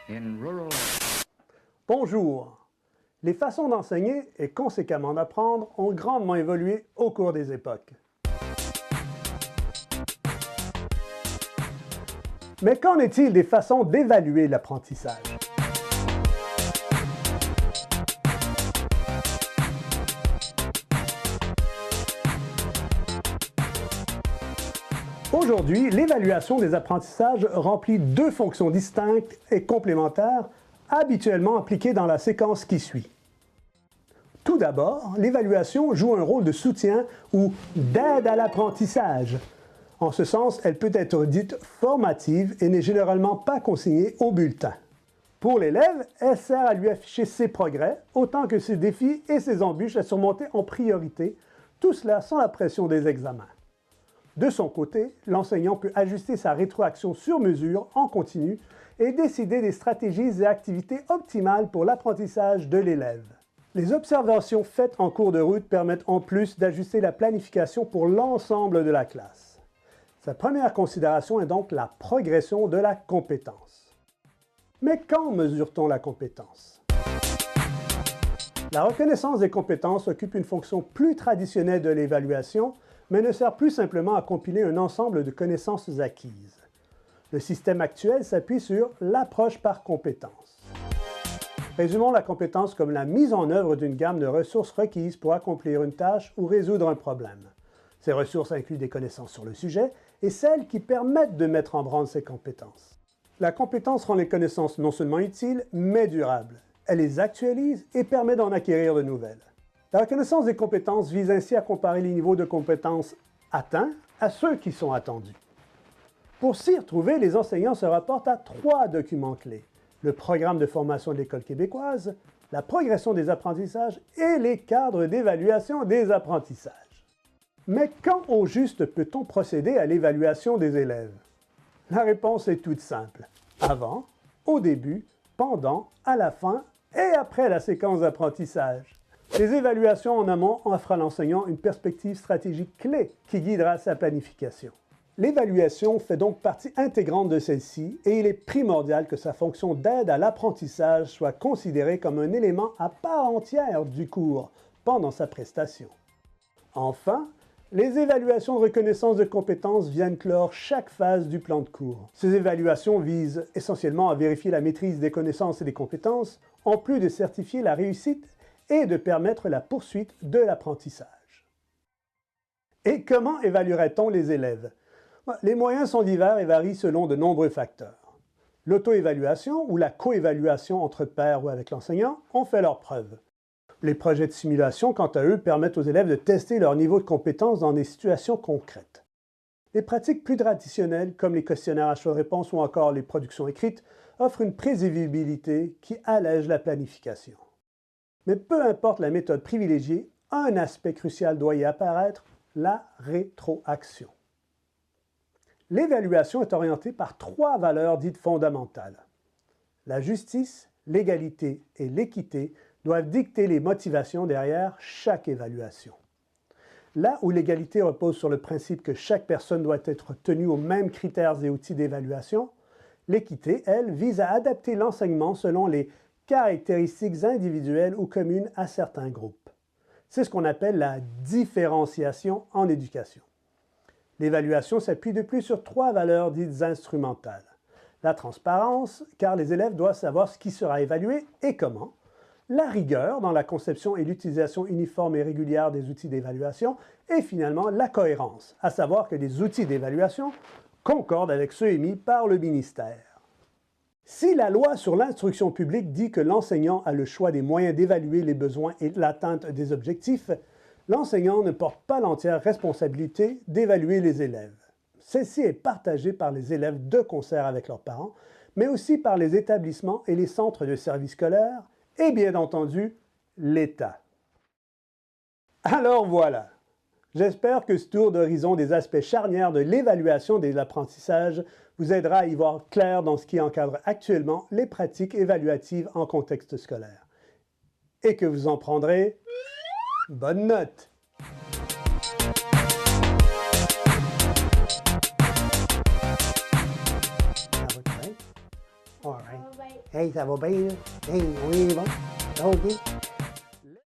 in rural... Bonjour! Les façons d'enseigner et conséquemment d'apprendre ont grandement évolué au cours des époques. Mais qu'en est-il des façons d'évaluer l'apprentissage? Aujourd'hui, l'évaluation des apprentissages remplit deux fonctions distinctes et complémentaires, habituellement appliquées dans la séquence qui suit. Tout d'abord, l'évaluation joue un rôle de soutien ou d'aide à l'apprentissage. En ce sens, elle peut être dite formative et n'est généralement pas consignée au bulletin. Pour l'élève, elle sert à lui afficher ses progrès, autant que ses défis et ses embûches à surmonter en priorité, tout cela sans la pression des examens. De son côté, l'enseignant peut ajuster sa rétroaction sur mesure en continu et décider des stratégies et activités optimales pour l'apprentissage de l'élève. Les observations faites en cours de route permettent en plus d'ajuster la planification pour l'ensemble de la classe. Sa première considération est donc la progression de la compétence. Mais quand mesure-t-on la compétence? La reconnaissance des compétences occupe une fonction plus traditionnelle de l'évaluation, mais ne sert plus simplement à compiler un ensemble de connaissances acquises. Le système actuel s'appuie sur l'approche par compétences. Résumons la compétence comme la mise en œuvre d'une gamme de ressources requises pour accomplir une tâche ou résoudre un problème. Ces ressources incluent des connaissances sur le sujet et celles qui permettent de mettre en branle ces compétences. La compétence rend les connaissances non seulement utiles, mais durables. Elle les actualise et permet d'en acquérir de nouvelles. La reconnaissance des compétences vise ainsi à comparer les niveaux de compétences atteints à ceux qui sont attendus. Pour s'y retrouver, les enseignants se rapportent à trois documents clés: le programme de formation de l'École québécoise, la progression des apprentissages et les cadres d'évaluation des apprentissages. Mais quand au juste peut-on procéder à l'évaluation des élèves? La réponse est toute simple: avant, au début, pendant, à la fin et après la séquence d'apprentissage. Les évaluations en amont offrent à l'enseignant une perspective stratégique clé qui guidera sa planification. L'évaluation fait donc partie intégrante de celle-ci et il est primordial que sa fonction d'aide à l'apprentissage soit considérée comme un élément à part entière du cours pendant sa prestation. Enfin, les évaluations de reconnaissance de compétences viennent clore chaque phase du plan de cours. Ces évaluations visent essentiellement à vérifier la maîtrise des connaissances et des compétences, en plus de certifier la réussite et de permettre la poursuite de l'apprentissage. Et comment évaluerait-on les élèves? Les moyens sont divers et varient selon de nombreux facteurs. L'auto-évaluation ou la co-évaluation entre pairs ou avec l'enseignant ont fait leurs preuves. Les projets de simulation, quant à eux, permettent aux élèves de tester leur niveau de compétence dans des situations concrètes. Les pratiques plus traditionnelles, comme les questionnaires à choix-réponse ou encore les productions écrites, offrent une prévisibilité qui allège la planification. Mais peu importe la méthode privilégiée, un aspect crucial doit y apparaître, la rétroaction. L'évaluation est orientée par trois valeurs dites fondamentales. La justice, l'égalité et l'équité doivent dicter les motivations derrière chaque évaluation. Là où l'égalité repose sur le principe que chaque personne doit être tenue aux mêmes critères et outils d'évaluation, l'équité, elle, vise à adapter l'enseignement selon les caractéristiques individuelles ou communes à certains groupes. C'est ce qu'on appelle la différenciation en éducation. L'évaluation s'appuie de plus sur trois valeurs dites instrumentales. La transparence, car les élèves doivent savoir ce qui sera évalué et comment. La rigueur dans la conception et l'utilisation uniforme et régulière des outils d'évaluation. Et finalement, la cohérence, à savoir que les outils d'évaluation concordent avec ceux émis par le ministère. Si la loi sur l'instruction publique dit que l'enseignant a le choix des moyens d'évaluer les besoins et l'atteinte des objectifs, l'enseignant ne porte pas l'entière responsabilité d'évaluer les élèves. Celle-ci est partagée par les élèves de concert avec leurs parents, mais aussi par les établissements et les centres de services scolaires et bien entendu, l'État. Alors voilà! J'espère que ce tour d'horizon des aspects charnières de l'évaluation de l'apprentissage vous aidera à y voir clair dans ce qui encadre actuellement les pratiques évaluatives en contexte scolaire. Et que vous en prendrez bonne note! All right. Ça va bien. Hey, ça va bien, là? Hey, on est bon? OK.